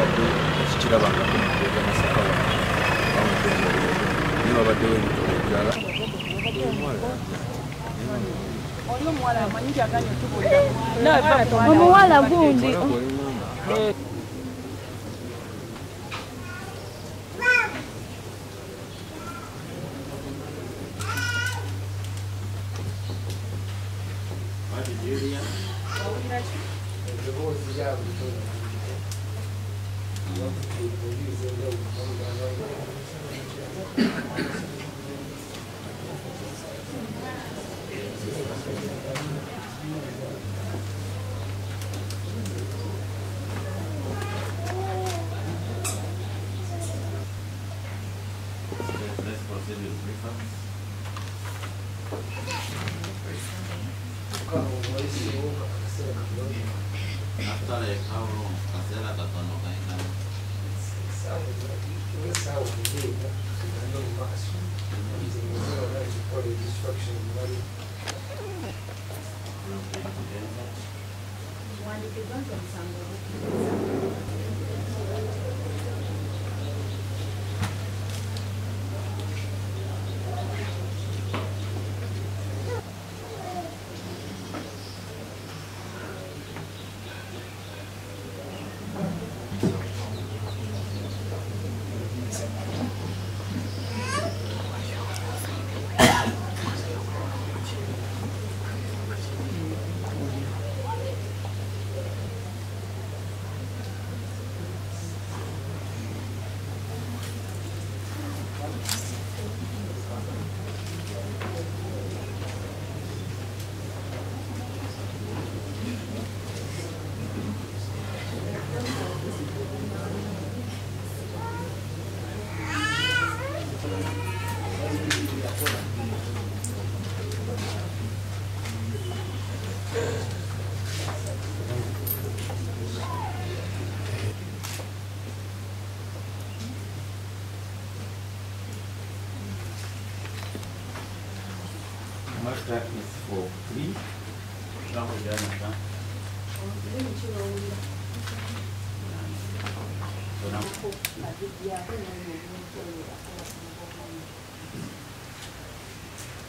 babadde ekikirabangako mu kuteeka Masaka naye babaddewo emitolo egirala omuwala gundi After like how long? Cancela katono kainga. Master is for 3.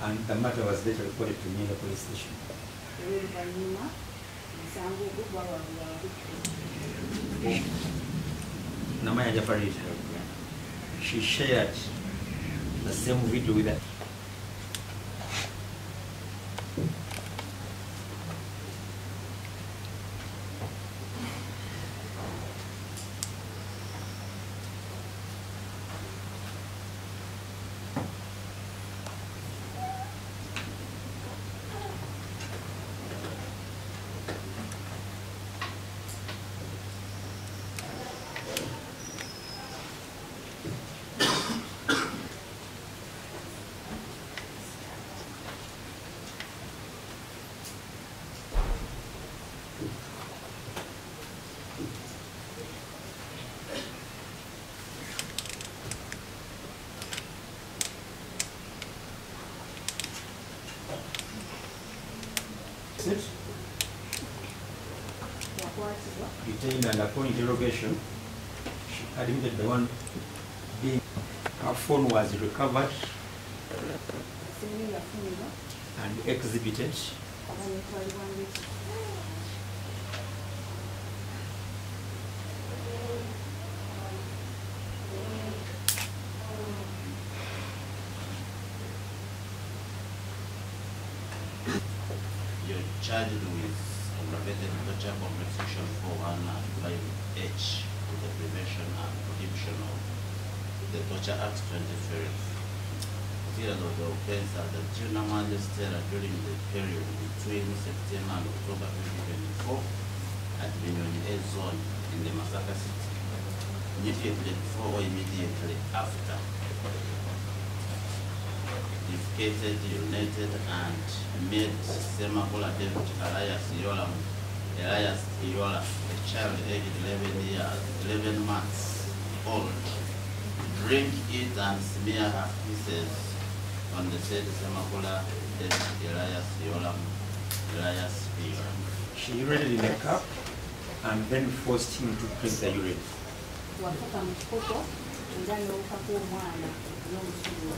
And the matter was later reported to me in the police station. Namaya Jafari, she shared the same video with us. Detained and upon interrogation, she admitted the one being her phone was recovered and exhibited. You're charged with aggravated torture compensation 415H with the Prevention and Prohibition of the Torture Act 2012. Considered of the offense as a juvenile magistrate during the period between September and October 2024 at Binyoni A zone in the Masaka city, immediately before or immediately after. Defecated, urinated, and made Semakula David Elias Iola, a child aged 11 months old, drink it and smear her pieces on the said Semakula David Elias Iola. She urinated in a cup and then forced him to drink the urine. wafuka mu kikopo era n'owuka kw'omwana n'omusulo.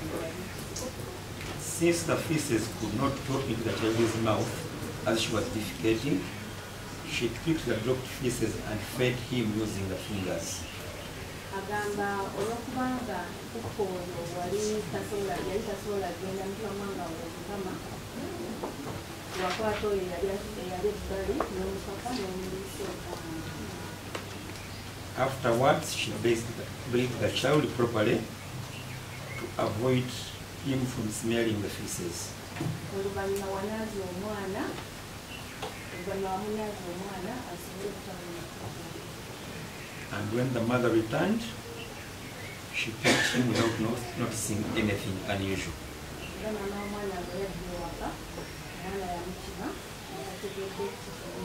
Since the feces could not drop into the child's mouth as she was defecating, she picked the dropped feces and fed him using the fingers. Agamba olw'okubanga kukko ono yali tasobola genda mukamanga okukama wakwata oyo yali ebbali n'omupapa n'omulisi okukama. Afterwards, she bathed the child properly to avoid him from smelling the feces. Oluvannyuma wanaaza omwana asobole okutabona. And when the mother returned, she picked him without noticing anything unusual. Era maama w'omwana bwe yadda ewaka omwana yamukima atategedde ekisolo.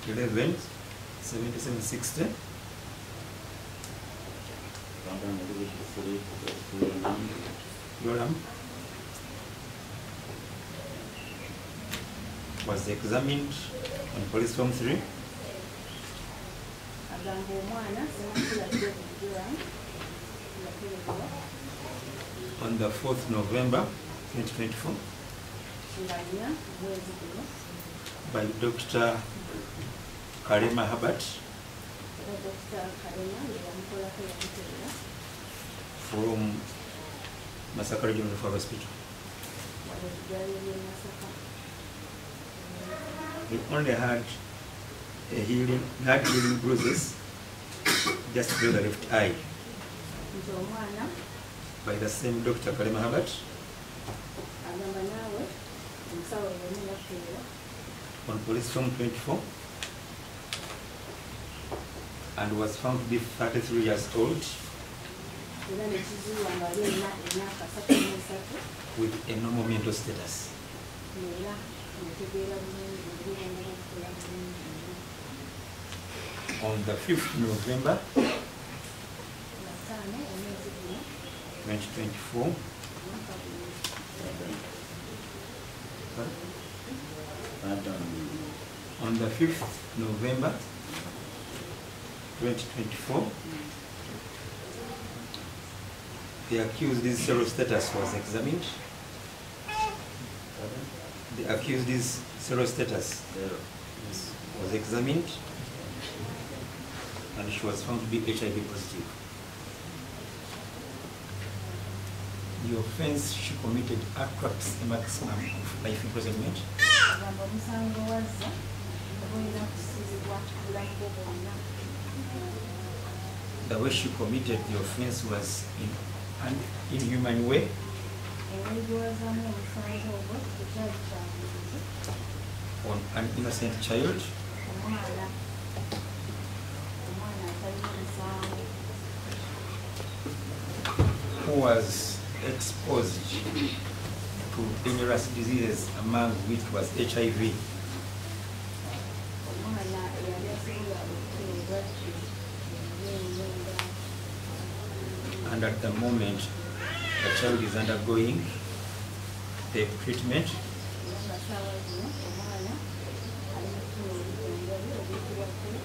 11, 77, 60. Yoram was examined on police form 3. Agamba omwana Ssemakula David Yoram yaterekebwa On the 4th November 2024 nga 4 mwezi guno by Dr. Karema Herbert era Dr. Karema yeyamukolako yamuteera from Masaka Regional Referral Hospital. wano eddwaliro ly'e Masaka. He only had healing bruises just below the left eye Nti omwana by the same Dr. Karema Herbert agamba naawe omusawo yemu yakuteera on police form 24 and was found to be 33 years old era nekizuulwa nga ali alina emyaka 33 with a normal mental status. era netegeera bulungi obulungi okukola bulungi. On the 5th November 5 omwezi guno 2024, omwaka guno on the 5th November 2024, the accused's serial status was examined. The accused's serial status was examined and she was found to be HIV positive. The offense she committed attracts a maximum of life imprisonment. agamba omusango wazza ogulina kusizibwa bulamu bwo bwonna. The way she committed the offense was in an inhuman way. Engeri gyewazaamu omusango ogwo tekyali kyanguzi. On an innocent child Omwana atalina musango who was exposed to dangerous diseases, among which was HIV. omwana eyali asobola okuteebwa ng'ennyenda. And at the moment, the child is undergoing the treatment. Era nga ssaawa zino omwana ali mu kufuna obujjanjabi obuyitibwa PrEP.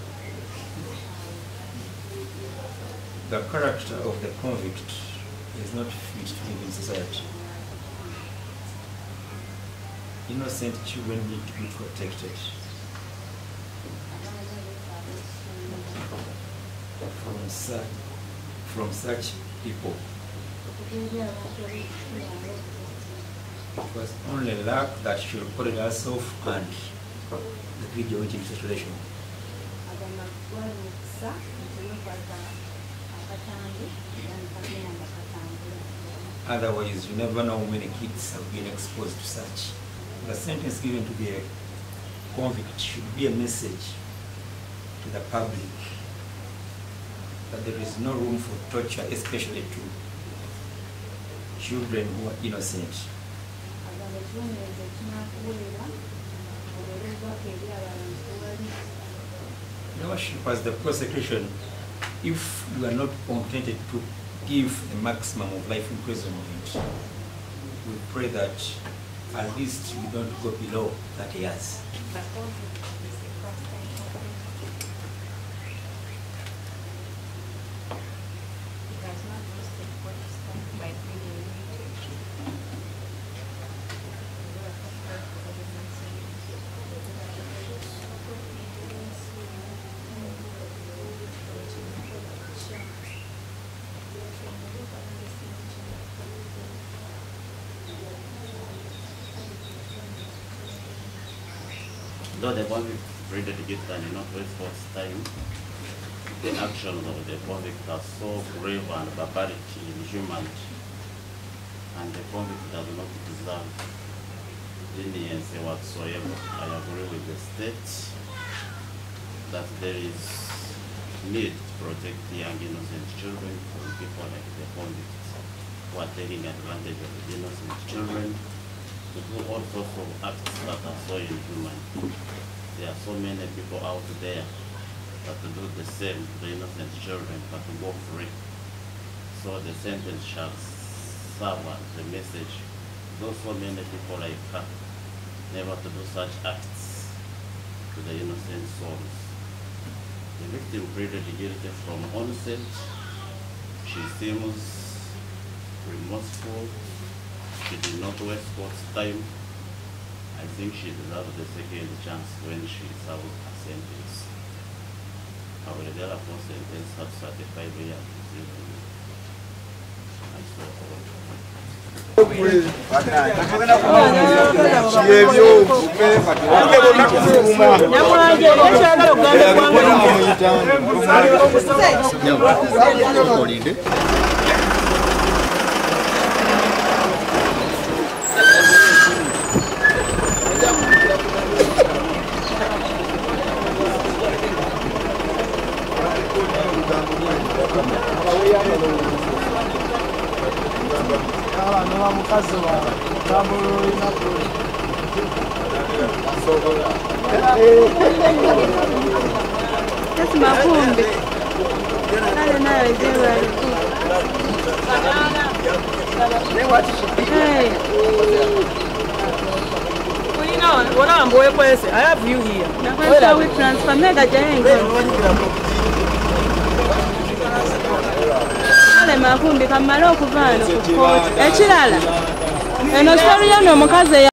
The character of the convict is not fit to live in society. Innocent children need to be protected from such people. Okuteebya abantu ab'ekikulaalo It was only luck that she reported herself and the video went into circulation. agamba gwali mukisa nti mukwata akatambi era nekagenda nga katambula. Otherwise, you never know how many kids have been exposed to such. The sentence given to the convict should be a message to the public that there is no room for torture, especially to children who are innocent. agamba ekibonerezo ekinakuweera obuleebwako eri abantu tewali. Your Worship, as the prosecution, if you are not contented to give a maximum of life imprisonment, we pray that at least you don't go below 30 years. The convict is the first time Though the convict pleaded guilty and did not waste court's time, the actions of the convict are so grave and barbaric, inhuman, and the convict does not deserve leniency whatsoever. I agree with the state that there is need to protect young innocent children from people like the convicts who are taking advantage of the innocent children to do all sorts of acts that are so inhuman. There are so many people out there that do the same to the innocent children but to go free. So the sentence shall serve as the message. Though so many people like her never to do such acts to the innocent souls. The victim pleaded guilty from onset. She seems remorseful. She did not waste court's time. I think she deserves the second chance when she served her sentence. I will therefore sentence her to 35 years in prison. I saw all. That's my phone. I don't know. I have you here. Now, we transfer mega giant. Makumbi kamala okuvaano ku kkooti ekirala eno storiyo no mukazi